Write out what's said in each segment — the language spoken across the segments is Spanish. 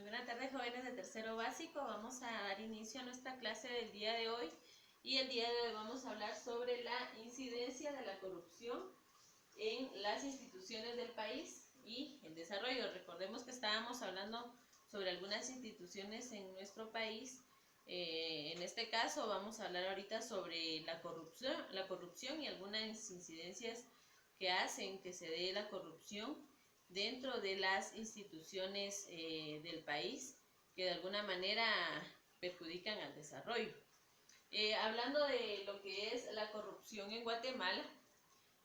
buenas tardes, jóvenes de tercero básico. Vamos a dar inicio a nuestra clase del día de hoy y el día de hoy vamos a hablar sobre la incidencia de la corrupción en las instituciones del país y el desarrollo. Recordemos que estábamos hablando sobre algunas instituciones en nuestro país. En este caso vamos a hablar ahorita sobre la corrupción y algunas incidencias que hacen que se dé la corrupción dentro de las instituciones del país, que de alguna manera perjudican al desarrollo. Hablando de lo que es la corrupción en Guatemala,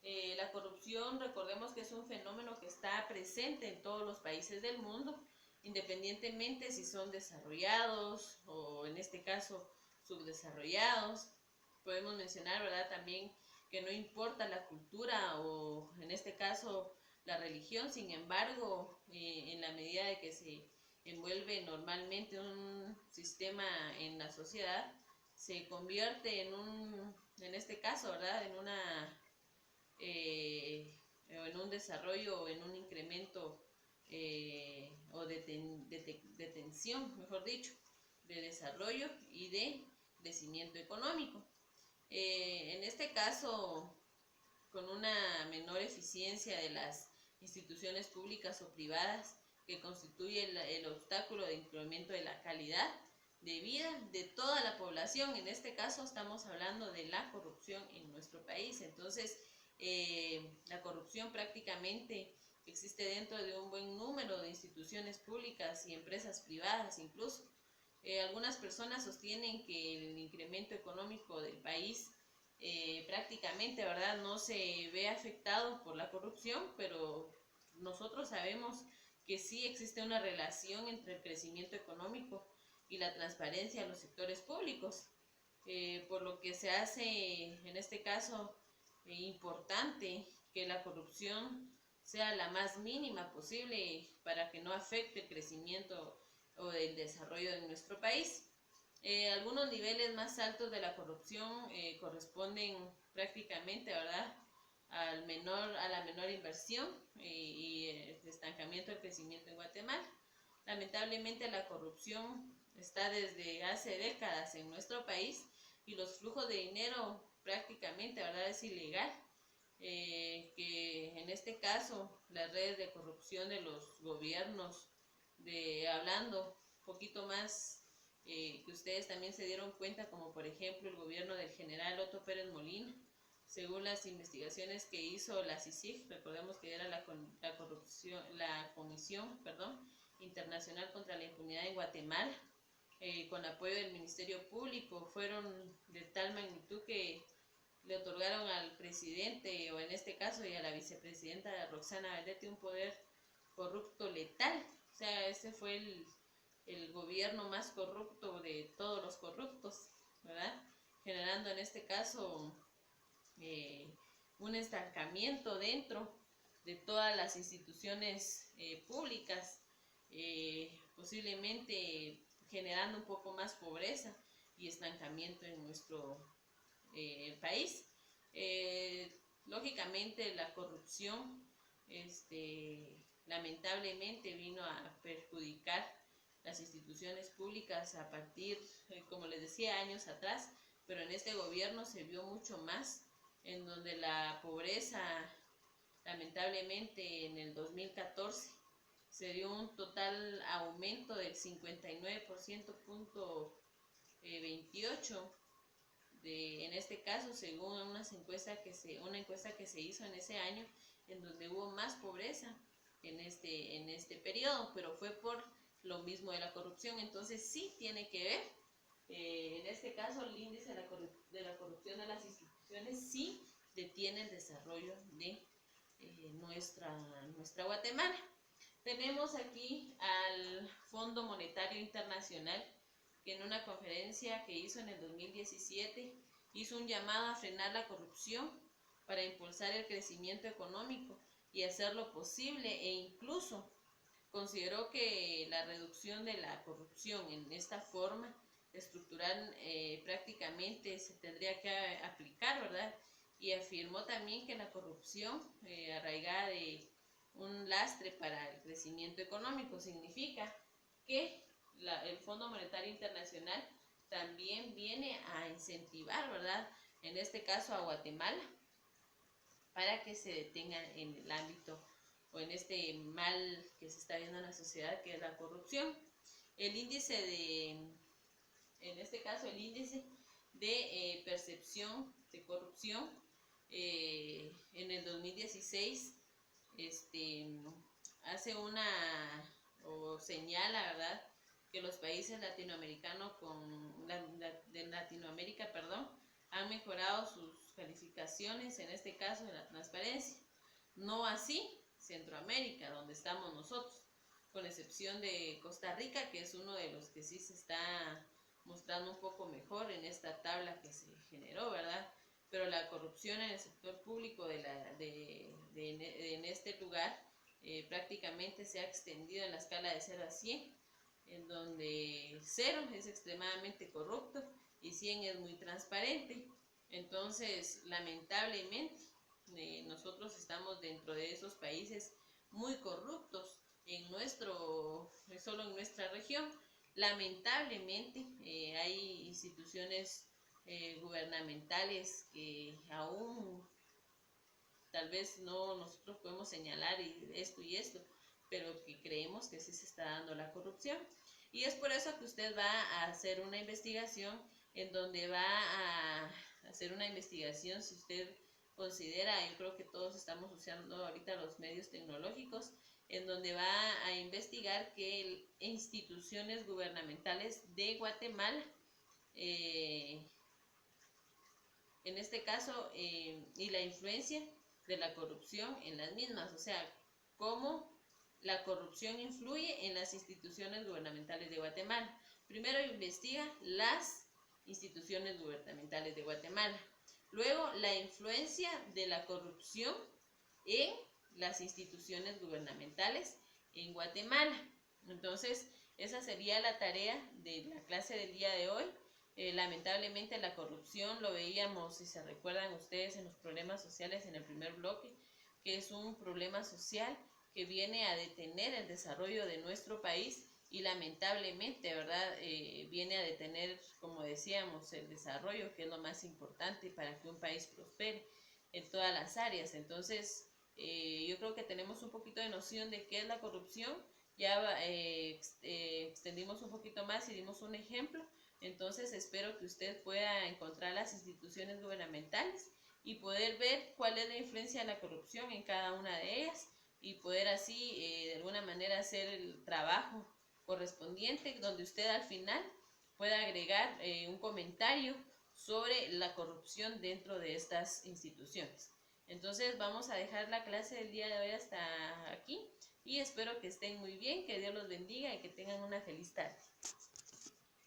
la corrupción, recordemos que es un fenómeno que está presente en todos los países del mundo, independientemente si son desarrollados o en este caso subdesarrollados. Podemos mencionar, ¿verdad?, también que no importa la cultura o en este caso la religión, sin embargo, en la medida de que se envuelve normalmente un sistema en la sociedad, se convierte en este caso, ¿verdad?, en un desarrollo o en un incremento o de tensión, mejor dicho, de desarrollo y de crecimiento económico. En este caso, con una menor eficiencia de las instituciones públicas o privadas, que constituye el obstáculo de incremento de la calidad de vida de toda la población. En este caso estamos hablando de la corrupción en nuestro país. Entonces, la corrupción prácticamente existe dentro de un buen número de instituciones públicas y empresas privadas incluso. Algunas personas sostienen que el incremento económico del país prácticamente, ¿verdad?, no se ve afectado por la corrupción, pero nosotros sabemos que sí existe una relación entre el crecimiento económico y la transparencia en los sectores públicos, por lo que se hace en este caso importante que la corrupción sea la más mínima posible para que no afecte el crecimiento o el desarrollo de nuestro país. Algunos niveles más altos de la corrupción corresponden prácticamente, ¿verdad?, a la menor inversión y el estancamiento del crecimiento en Guatemala. Lamentablemente la corrupción está desde hace décadas en nuestro país y los flujos de dinero prácticamente, ¿verdad?, es ilegal. Que en este caso las redes de corrupción de los gobiernos, hablando un poquito más, que ustedes también se dieron cuenta, como por ejemplo el gobierno del general Otto Pérez Molina, según las investigaciones que hizo la CICIG, recordemos que era la Comisión Internacional contra la Impunidad en Guatemala, con apoyo del Ministerio Público, fueron de tal magnitud que le otorgaron al presidente, o en este caso, y a la vicepresidenta Roxana Valdetti, un poder corrupto letal. O sea, ese fue el gobierno más corrupto de todos los corruptos, ¿verdad?, generando en este caso un estancamiento dentro de todas las instituciones públicas, posiblemente generando un poco más pobreza y estancamiento en nuestro país. Lógicamente la corrupción lamentablemente vino a perjudicar las instituciones públicas a partir, como les decía, años atrás, pero en este gobierno se vio mucho más, en donde la pobreza, lamentablemente en el 2014 se dio un total aumento del 59,28%, en este caso, según una encuesta que se hizo en ese año, en donde hubo más pobreza en este periodo, pero fue por lo mismo de la corrupción. Entonces sí tiene que ver, en este caso el índice de la corrupción de las instituciones sí detiene el desarrollo de nuestra Guatemala. Tenemos aquí al Fondo Monetario Internacional, que en una conferencia que hizo en el 2017 hizo un llamado a frenar la corrupción para impulsar el crecimiento económico y hacer lo posible, e incluso consideró que la reducción de la corrupción en esta forma estructural prácticamente se tendría que aplicar, ¿verdad? Y afirmó también que la corrupción arraigada de un lastre para el crecimiento económico significa que el Fondo Monetario Internacional también viene a incentivar, ¿verdad? En este caso a Guatemala, para que se detenga en el ámbito o en este mal que se está viendo en la sociedad, que es la corrupción. El índice en este caso, el índice de percepción de corrupción en el 2016 hace o señala, ¿verdad?, que los países latinoamericanos de Latinoamérica, han mejorado sus calificaciones, en este caso de la transparencia. No así Centroamérica, donde estamos nosotros, con excepción de Costa Rica, que es uno de los que sí se está mostrando un poco mejor en esta tabla que se generó, ¿verdad? Pero la corrupción en el sector público en este lugar prácticamente se ha extendido en la escala de 0 a 100, en donde 0 es extremadamente corrupto y 100 es muy transparente. Entonces, lamentablemente, nosotros estamos dentro de esos países muy corruptos solo en nuestra región. Lamentablemente, hay instituciones gubernamentales que aún tal vez no nosotros podemos señalar esto y esto, pero que creemos que sí se está dando la corrupción. Y es por eso que usted va a hacer una investigación, en donde va a hacer una investigación, si usted considera, yo creo que todos estamos usando ahorita los medios tecnológicos, en donde va a investigar que instituciones gubernamentales de Guatemala, en este caso, y la influencia de la corrupción en las mismas, o sea, cómo la corrupción influye en las instituciones gubernamentales de Guatemala. Primero investiga las instituciones gubernamentales de Guatemala. Luego, la influencia de la corrupción en las instituciones gubernamentales en Guatemala. Entonces, esa sería la tarea de la clase del día de hoy. Lamentablemente la corrupción, lo veíamos, si se recuerdan ustedes, en los problemas sociales en el primer bloque, que es un problema social que viene a detener el desarrollo de nuestro país y lamentablemente, ¿verdad?, viene a detener, como decíamos, el desarrollo, que es lo más importante para que un país prospere en todas las áreas. Entonces, yo creo que tenemos un poquito de noción de qué es la corrupción. Ya extendimos un poquito más y dimos un ejemplo. Entonces, espero que usted pueda encontrar las instituciones gubernamentales y poder ver cuál es la influencia de la corrupción en cada una de ellas, y poder así de alguna manera hacer el trabajo correspondiente, donde usted al final pueda agregar un comentario sobre la corrupción dentro de estas instituciones. Entonces vamos a dejar la clase del día de hoy hasta aquí y espero que estén muy bien, que Dios los bendiga y que tengan una feliz tarde.